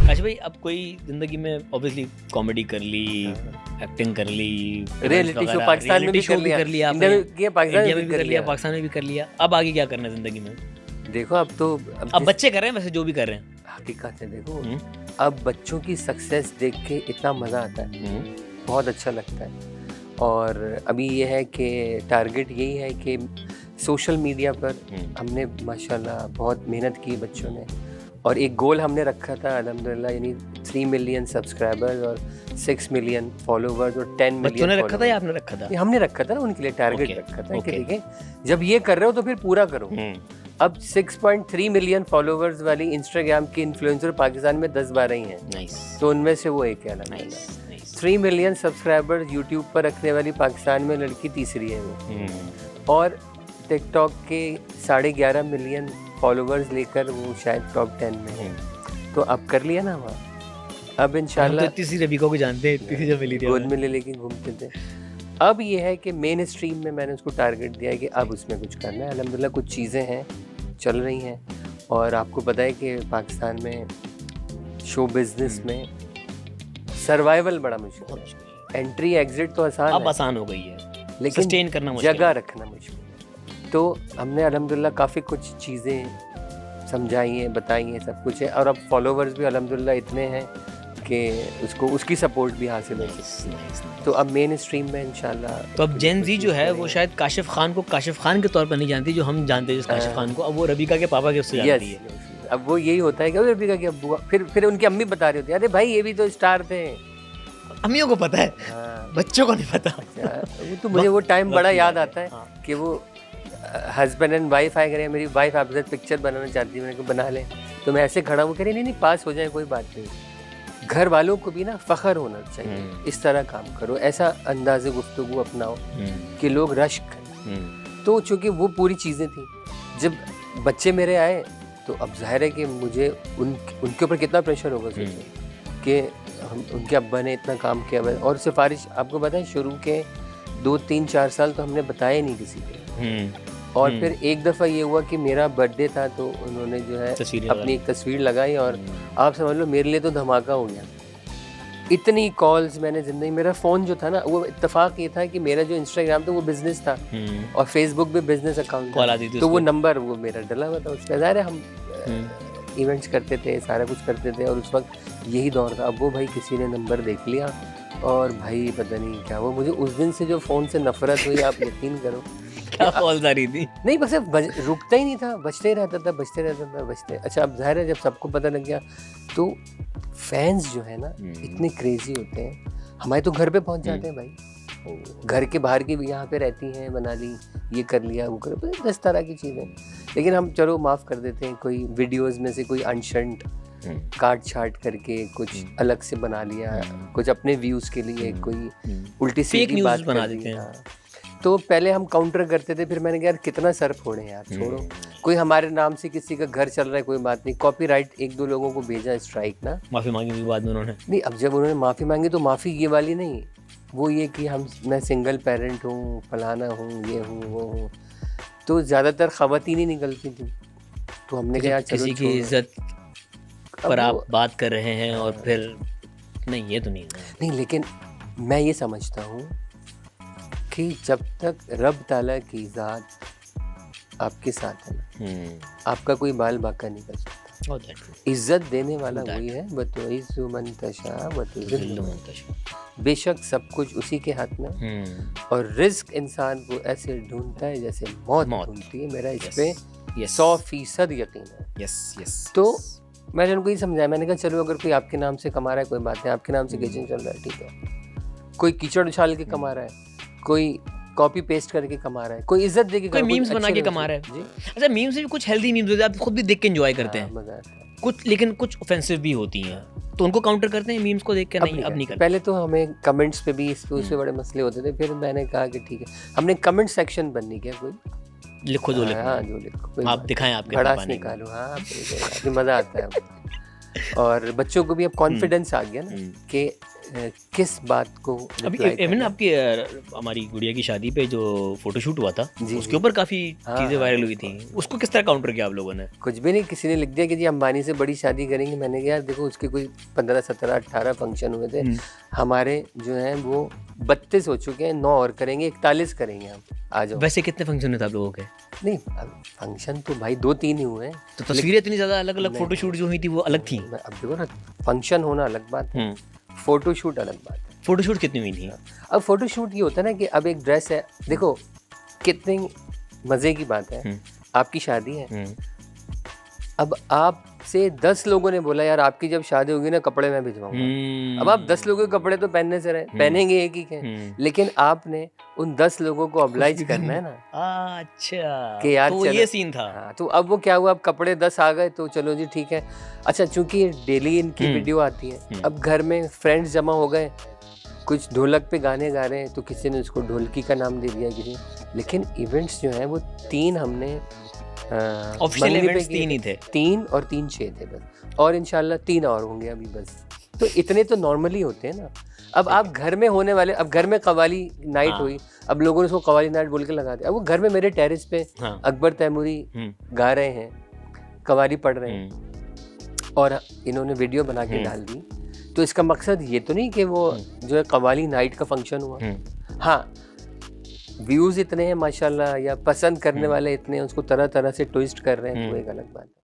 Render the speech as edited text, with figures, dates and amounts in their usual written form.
अच्छा भाई, अब कोई जिंदगी में ऑब्वियसली कॉमेडी कर ली, एक्टिंग कर ली, रियलिटी शो पाकिस्तान में भी कर लिया, इंडिया में किया, पाकिस्तान में भी कर लिया, पाकिस्तान में भी कर लिया। अब आगे क्या करना है जिंदगी में? देखो अब बच्चे कर रहे हैं वैसे, जो भी कर रहे हैं हकीकत है। देखो अब बच्चों की सक्सेस देख के इतना मज़ा आता है, बहुत अच्छा लगता है। और अभी ये है कि टारगेट यही है कि सोशल मीडिया पर हमने माशाल्लाह बहुत मेहनत की बच्चों ने, और एक गोल हमने रखा था अल्हम्दुलिल्लाह, यानी 3 मिलियन सब्सक्राइबर्स और 6 मिलियन फॉलोवर्स और 10 मिलियन। बच्चों ने रखा था या आपने रखा था? हमने रखा था ना, उनके लिए टारगेट रखा था कि ठीक है जब ये कर रहे हो तो फिर पूरा करो। अब 6.3 मिलियन फॉलोवर्स वाली इंस्टाग्राम की इन्फ्लुएंसर पाकिस्तान में 10-12 ही हैं, तो उनमें से वो एक है। 3 मिलियन सब्सक्राइबर्स यूट्यूब पर रखने वाली पाकिस्तान में लड़की तीसरी है वो, और टिकटॉक के 11.5 मिलियन फॉलोवर्स लेकर वो शायद टॉप 10 में है। तो अब कर लिया ना वहाँ, अब इंशाल्लाह तो तीसरी रबीका को जानते हैं, तीसरी जब मिली थी गोद में ले लेके घूमते थे। अब ये है कि मेन स्ट्रीम में मैंने उसको टारगेट दिया है कि अब उसमें कुछ करना है। अल्हम्दुलिल्लाह कुछ चीज़ें हैं चल रही हैं, और आपको पता है कि पाकिस्तान में शो बिजनेस में सर्वाइवल बड़ा मुश्किल है। एंट्री एग्जिट तो अब आसान हो गई है, लेकिन सस्टेन करना मुश्किल, जगह रखना मुश्किल है। तो हमने अल्हम्दुलिल्लाह काफ़ी कुछ चीज़ें समझाई हैं, बताई हैं, सब कुछ है। और अब फॉलोवर्स भी अल्हम्दुलिल्लाह इतने हैं कि उसको उसकी सपोर्ट भी हासिल है। तो अब मेन स्ट्रीम में इंशाल्लाह। तो अब जेन जी जो है वो शायद काशिफ खान को काशिफ खान के तौर पर नहीं जानती जो हम जानते हैं काशिफ खान को, अब वो रबीका के पापा के उससे जानती है। अब वो यही होता है कि रबीका की अब्बू, फिर उनकी अम्मी बता रही होती है, अरे भाई ये भी तो स्टार थे। अम्मियों को पता है, बच्चों को नहीं पता। वो तो मुझे वो टाइम बड़ा याद आता है कि वो हस्बैंड एंड वाइफ आए, करें मेरी वाइफ आपसे पिक्चर बनाना चाहती है, मैंने कहा बना ले। तो मैं ऐसे खड़ा हूँ, कह रही नहीं पास हो जाए कोई बात नहीं। घर वालों को भी ना फ़ख्र होना चाहिए, इस तरह काम करो, ऐसा अंदाज़े गुफ्तगू अपनाओ कि लोग रश्क करें। तो चूँकि वो पूरी चीज़ें थी, जब बच्चे मेरे आए तो अब जाहिर है कि मुझे उनके ऊपर कितना प्रेशर होगा, सोचो कि उनके अब्बा ने इतना काम किया। और सिफारिश आपको पता है, शुरू के 2-3-4 साल तो हमने बताया नहीं किसी को। और फिर एक दफ़ा ये हुआ कि मेरा बर्थडे था, तो उन्होंने जो है अपनी एक तस्वीर लगाई, और आप समझ लो मेरे लिए तो धमाका हो गया। इतनी कॉल्स मैंने ज़िंदगी, मेरा फ़ोन जो था ना, वो इत्तेफाक ये था कि मेरा जो इंस्टाग्राम था वो बिज़नेस था, और फेसबुक भी बिज़नेस अकाउंट था, तो वो नंबर वो मेरा डला हुआ था उसका। ज़ाहिर है हम इवेंट्स करते थे, सारा कुछ करते थे, और उस वक्त यही दौर था। अब वो भाई किसी ने नंबर देख लिया, और भाई पता नहीं क्या, वो मुझे उस दिन से जो फ़ोन से नफरत हुई, आप यकीन करो। क्या कॉल्स आ रही थी? नहीं, बस रुकता ही नहीं था, बजते रहता था। अच्छा, अब जाहिर है जब सबको पता लग गया, तो फैंस जो है ना इतने क्रेजी होते हैं, हमारे तो घर पे पहुंच जाते हैं भाई। घर के बाहर की भी यहाँ पे रहती हैं, बना ली, ये कर लिया, वो कर, 10 तरह की चीज़ें। लेकिन हम चलो माफ़ कर देते हैं, कोई वीडियोज़ में से कोई अनशंट काट छाट करके कुछ अलग से बना लिया, कुछ अपने व्यूज़ के लिए कोई उल्टी सीधी बात बना देते हैं। तो पहले हम काउंटर करते थे, फिर मैंने कहा यार कितना सर फोड़े यार, छोड़ो। कोई हमारे नाम से किसी का घर चल रहा है, कोई बात नहीं, कॉपीराइट 1-2 लोगों को भेजा स्ट्राइक ना, माफ़ी मांगी भी बाद में उन्होंने। नहीं, अब जब उन्होंने माफ़ी मांगी तो माफ़ी ये वाली नहीं, वो ये कि मैं सिंगल पेरेंट हूँ, फलाना हूँ, ये हूँ, वो हूँ, तो ज़्यादातर ख़वातीन ही निकलती थी। तो हमने कहा किसी की इज्जत पर आप बात कर रहे हैं, और फिर नहीं, ये तो नहीं। लेकिन मैं ये समझता हूँ कि जब तक रब ताला की ज़ात आपके साथ है ना, आपका कोई बाल बाका नहीं कर सकता। इज्जत देने वाला वही है, बतुइज़्ज़ु मन तशा वतुज़िल्लु मन तशा। बेशक सब कुछ उसी के हाथ में, और रिज्क इंसान को ऐसे ढूंढता है जैसे मौत ढूंढती है। मेरा इस पे 100% यकीन है। तो मैंने उनको ये समझाया, मैंने कहा चलो अगर कोई आपके नाम से कमा रहा है कोई बात नहीं, आपके नाम से किचन चल रहा है, ठीक है। कोई कीचड़ उछाल के कमा रहा है, कोई कॉपी पेस्ट करके कमा रहा है, कोई इज्जत दे के, कोई मीम्स बना के कमा रहा है। अच्छा, मीम्स भी कुछ हेल्दी मीम्स होते हैं, आप खुद भी देख के एंजॉय करते हैं, मजा आता है कुछ, लेकिन कुछ ऑफेंसिव भी होती हैं, तो उनको काउंटर करते हैं मीम्स को देख के? नहीं, अब नहीं करते। पहले तो हमें कमेंट्स पे भी इस पे बड़े मसले होते थे, फिर मैंने कहा कि ठीक है, हमने कमेंट सेक्शन बंद नहीं किया, कोई लिखो जो लिखो, हाँ जो लिखो, आप दिखाएं, आपके भड़ास निकालो, हाँ मजा आता है। और बच्चों को भी अब कॉन्फिडेंस आ गया ना कि किस बात को अभी reply इवन करना। आपकी हमारी गुड़िया की शादी पे जो फोटोशूट हुआ था जी, उसके जी। ऊपर काफी हाँ, चीजें हाँ, वायरल हुई थी, उसको किस तरह काउंटर किया आप लोगों ने? कुछ भी नहीं, किसी ने लिख दिया कि जी अंबानी से बड़ी शादी करेंगे। मैंने कहा यार देखो उसके कोई 15 17 18 फंक्शन हुए थे, हमारे जो हैं वो 32 हो चुके हैं, 9 और करेंगे, 41 करेंगे हम। आ जाओ। वैसे कितने फंक्शन हुए थे आप लोगों के? नहीं फंक्शन तो भाई 2-3 ही हुए हैं। तो तस्वीरें इतनी ज्यादा अलग अलग फोटोशूट जो हुई थी वो अलग थी। अब देखो ना, फंक्शन होना अलग बात है, फोटोशूट अलग बात है। फोटोशूट कितनी हुई थी? अब फोटोशूट ये होता है ना कि अब एक ड्रेस है, देखो कितनी मज़े की बात है, आपकी शादी है, अब आपसे 10 लोगों ने बोला यार आपकी जब शादी होगी ना कपड़े मैं भिजवाऊंगा। अब आप 10 लोगों के कपड़े तो पहनने से रहे, पहनेंगे एक ही के, लेकिन आपने उन 10 लोगों को ऑब्लाइज करना है ना। अच्छा, कि यार तो चलो, ये सीन था। हाँ, तो अब वो क्या हुआ, अब कपड़े 10 आ गए तो चलो जी ठीक है। अच्छा, चूंकि डेली इनकी वीडियो आती है, अब घर में फ्रेंड्स जमा हो गए, कुछ ढोलक पे गाने गा रहे हैं तो किसी ने उसको ढोलकी का नाम दे दिया किसी, लेकिन इवेंट्स जो हैं वो 3 हमने ऑफिशियल इवेंट्स 3 ही थे। 3 और 3 6 थे बस, और इंशाल्लाह 3 और होंगे अभी बस। तो इतने तो नॉर्मली होते हैं ना। अब आप घर में होने वाले, अब घर में कवाली नाइट हुई, अब लोगों ने उसको कवाली नाइट बोल के लगा दिया। अब वो घर में मेरे टेरेस पे अकबर तैमूरी गा रहे हैं, कवाली पढ़ रहे हैं, और इन्होंने वीडियो बना के डाल दी। तो इसका मकसद ये तो नहीं कि वो जो है कवाली नाइट का फंक्शन हुआ। हाँ, व्यूज़ इतने हैं माशाल्लाह, या पसंद करने वाले इतने हैं, उसको तरह तरह से ट्विस्ट कर रहे हैं, तो एक अलग बात है।